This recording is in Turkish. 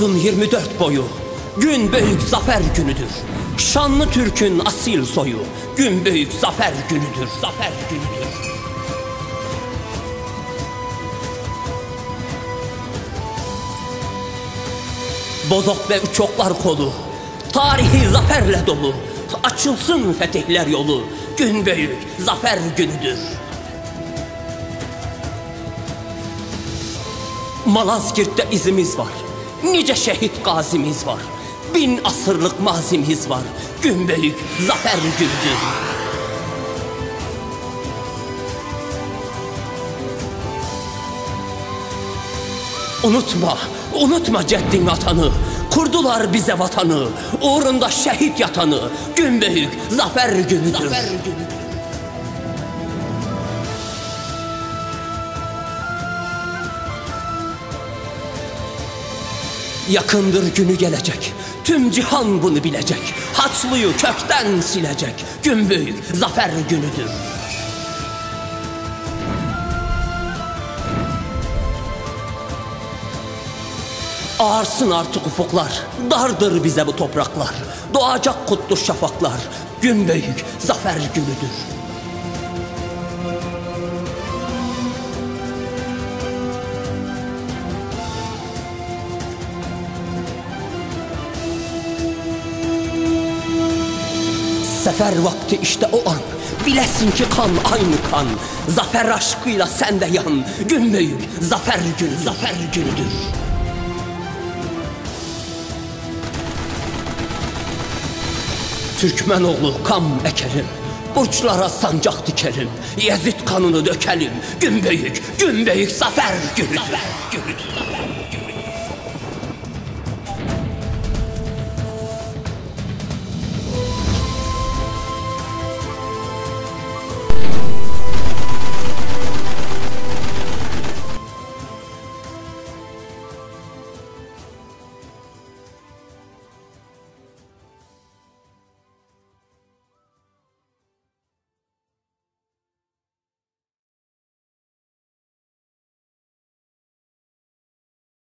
Ağustos'un 24 boyu gün büyük zafer günüdür. Şanlı Türk'ün asil soyu gün büyük zafer günüdür, zafer günüdür. Bozok ve Üçoklar kolu tarihi zaferle dolu. Açılsın fetihler yolu gün büyük zafer günüdür. Malazgirt'te izimiz var, nice şehit gazimiz var. 1000 asırlık mazimiz var, gün büyük zafer günüdür. Unutma, unutma ceddin atanı. Kurdular bize vatanı, uğrunda şehit yatanı. Gün büyük zafer günüdür, zafer günüdür. Yakındır günü gelecek, tüm cihan bunu bilecek. Haçlıyı kökten silecek, gün büyük zafer günüdür. Ağarsın artık ufuklar, dardır bize bu topraklar. Doğacak kutlu şafaklar, gün büyük zafer günüdür. Sefer vakti işte o an, bilesin ki kan aynı kan. Zafer aşkıyla sen de yan, gün büyük zafer günü, zafer günüdür. Türkmenoğlu kam ekelim, burçlara sancak dikelim. Yezid kanını dökelim, gün büyük zafer günüdür, zafer günüdür.